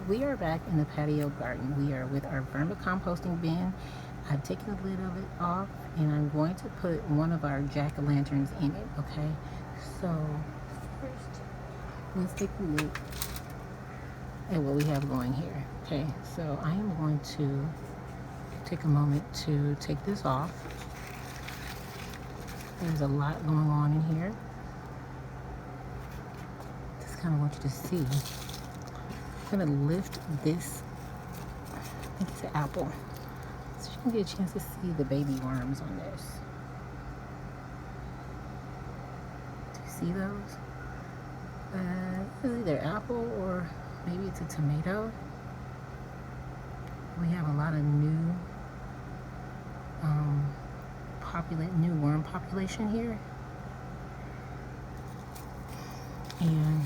We are back in the patio garden. We are with our vermicomposting bin. I've taken the lid of it off and I'm going to put one of our jack-o'-lanterns in it, okay? So first, let's take a look at what we have going here. Okay, so I am going to take a moment to take this off. There's a lot going on in here. Just kind of want you to see. I'm gonna lift this, I think it's an apple, so you can get a chance to see the baby worms on this. Do you see those? It's either apple or maybe it's a tomato. We have a lot of new worm population here, and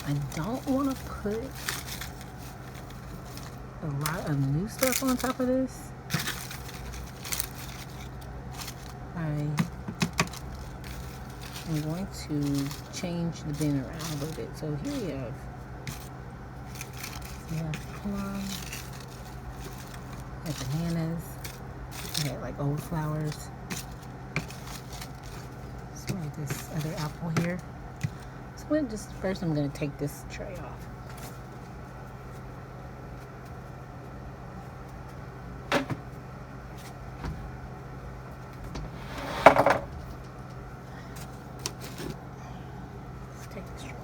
I don't want to put a lot of new stuff on top of this. I am going to change the bin around a little bit. So here we have plum, we have bananas, we have like old flowers. So like this other apple here. So first I'm going to take this tray off. Let's take this tray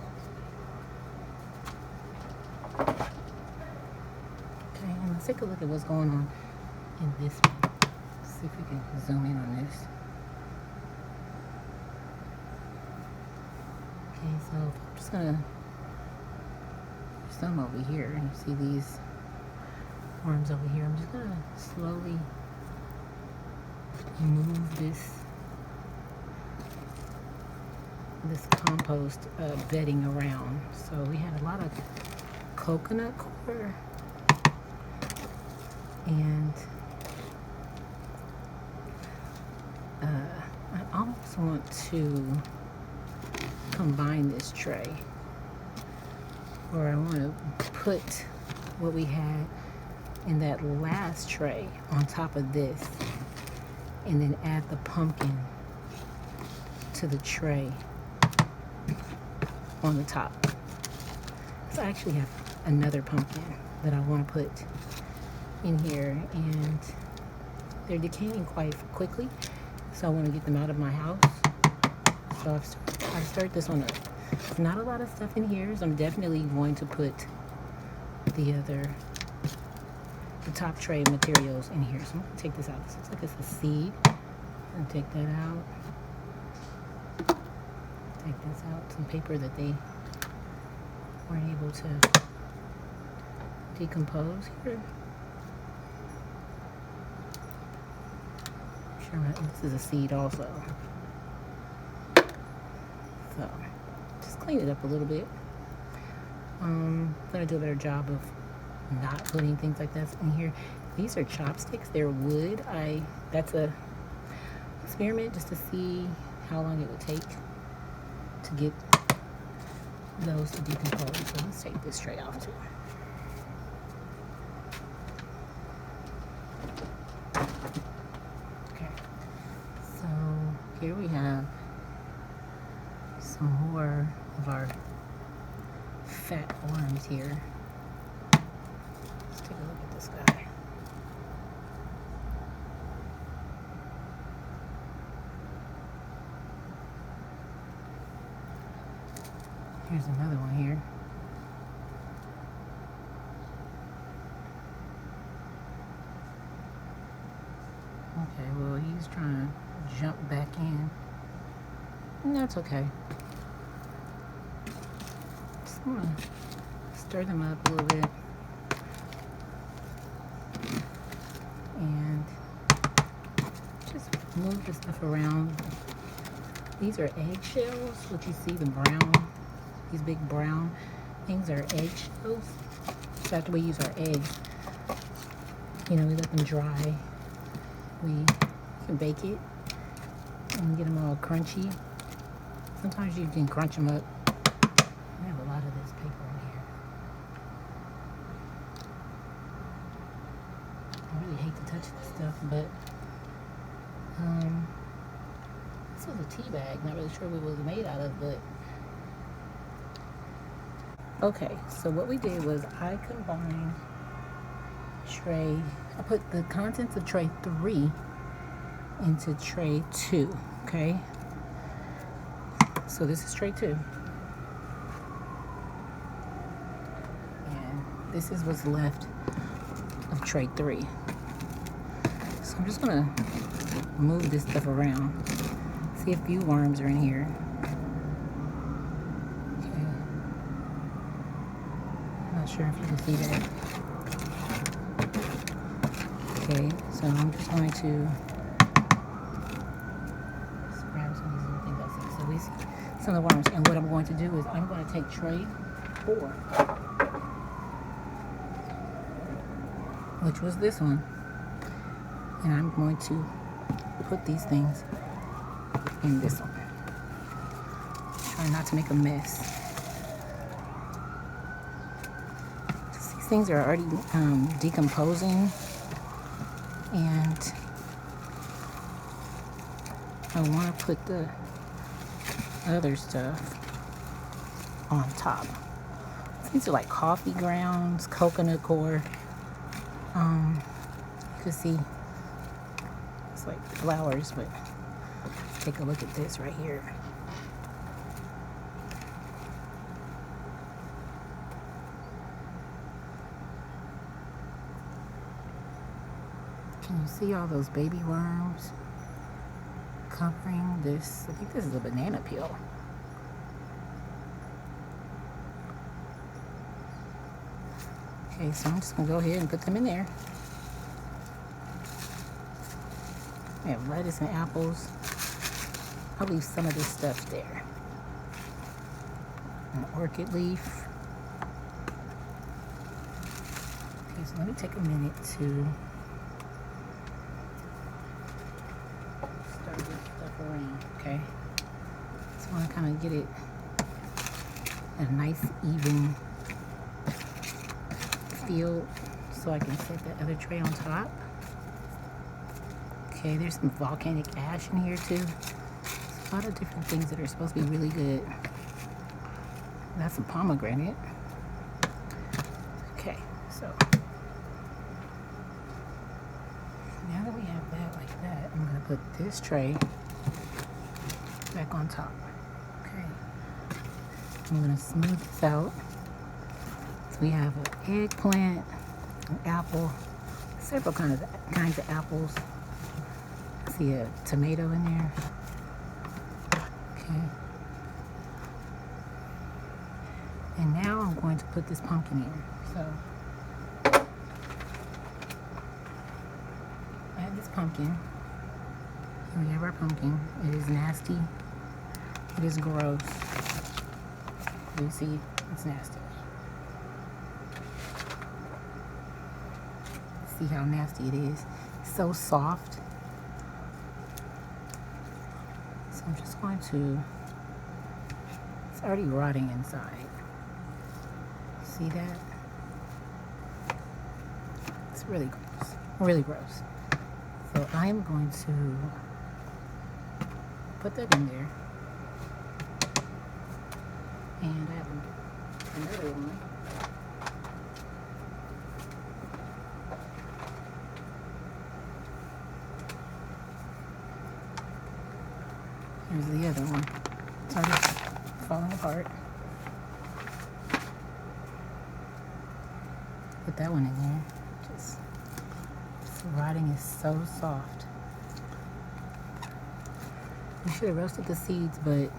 off. Okay, and let's take a look at what's going on in this one. See if we can zoom in on this. Okay, so I'm just gonna there's some over here, and you see these worms over here. I'm just gonna slowly move this compost bedding around. So we had a lot of coconut coir, and I almost want to combine this tray, or I want to put what we had in that last tray on top of this, and then add the pumpkin to the tray on the top. So I actually have another pumpkin that I want to put in here, and they're decaying quite quickly, so I want to get them out of my house. So I've started this on there's not a lot of stuff in here, so I'm definitely going to put the top tray of materials in here. So I'm going to take this out. This looks like it's a seed. I'm going to take that out. Take this out. Some paper that they weren't able to decompose here. Sure, this is a seed also. So, just clean it up a little bit. I'm gonna do a better job of not putting things like that in here. These are chopsticks. They're wood. That's a experiment just to see how long it would take to get those to decompose. So let's take this tray off too. Okay. So here we have some more of our fat worms here. Let's take a look at this guy. Here's another one here. Okay, well, he's trying to jump back in. And that's okay. Just want to stir them up a little bit. And just move the stuff around. These are eggshells, what you see, the brown. These big brown things are eggshells. So after we use our eggs, we let them dry. We can bake it and get them all crunchy. Sometimes you can crunch them up. I have a lot of this paper in here. stuff, but this was a tea bag. Not really sure what it was made out of, but okay. So what we did was I combined tray. I put the contents of tray 3 into tray 2. Okay. So this is tray 2. And this is what's left of tray 3. So I'm just gonna move this stuff around. See a few worms are in here. Okay. I'm not sure if you can see that. Okay, so I'm just going to grab some of these little things I see. So we see some of the worms. And what I'm going to do is I'm going to take tray 4, which was this one, and I'm going to put these things in this one. Try not to make a mess. These things are already decomposing, and I want to put the other stuff on top. These are like coffee grounds, coconut coir. You can see it's like flowers, but take a look at this right here. Can you see all those baby worms covering this? I think this is a banana peel. Okay, so I'm just gonna go ahead and put them in there. I have lettuce and apples. I'll leave some of this stuff there. An orchid leaf. Okay, so let me take a minute to start this stuff around, okay? Just want to kind of get it a nice even feel so I can set that other tray on top. Okay, there's some volcanic ash in here too. There's a lot of different things that are supposed to be really good. That's some pomegranate. Okay, so now that we have that like that, I'm gonna put this tray back on top. Okay, I'm gonna smooth this out. So we have an eggplant, an apple, several kinds of apples. I see a tomato in there. Okay. And now I'm going to put this pumpkin in. So I have this pumpkin. Here we have our pumpkin. It is nasty. It is gross. You see, it's nasty. See how nasty it is. It's so soft. So I'm just going to, it's already rotting inside. See that? It's really gross. Really gross. So I'm going to put that in there. And I have another one. Here's the other one. It's already falling apart. Put that one in there. Just rotting is so soft. We should have roasted the seeds, but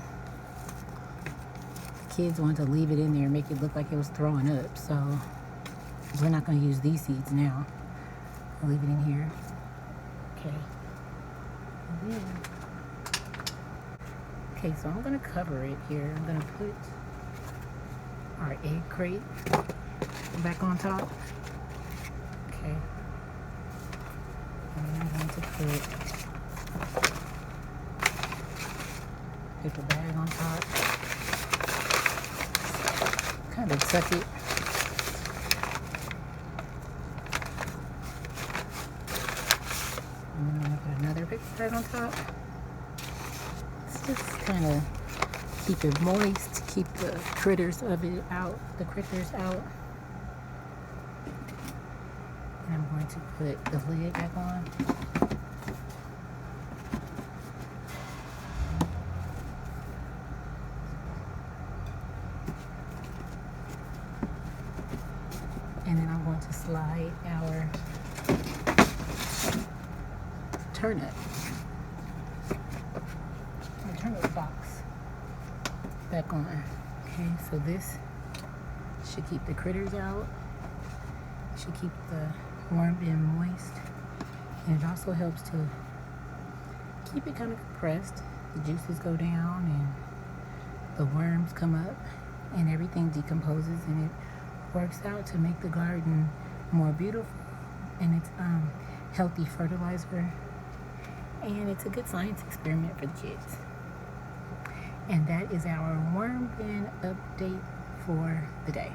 the kids wanted to leave it in there and make it look like it was throwing up. So we're not going to use these seeds now. I'll leave it in here. Okay. And then, okay, so I'm going to cover it here. I'm going to put our egg crate back on top. Okay. And then I'm going to put paper bag on top. Kind of tuck it. it right on top. It's just kind of keep it moist, keep the critters out. And I'm going to put the lid back on. And then I'm going to slide our turnip box back on. Okay, so this should keep the critters out, should keep the worm bin moist, and it also helps to keep it kind of compressed. The juices go down and the worms come up and everything decomposes, and it works out to make the garden more beautiful, and it's healthy fertilizer, and it's a good science experiment for the kids. And that is our worm bin update for the day.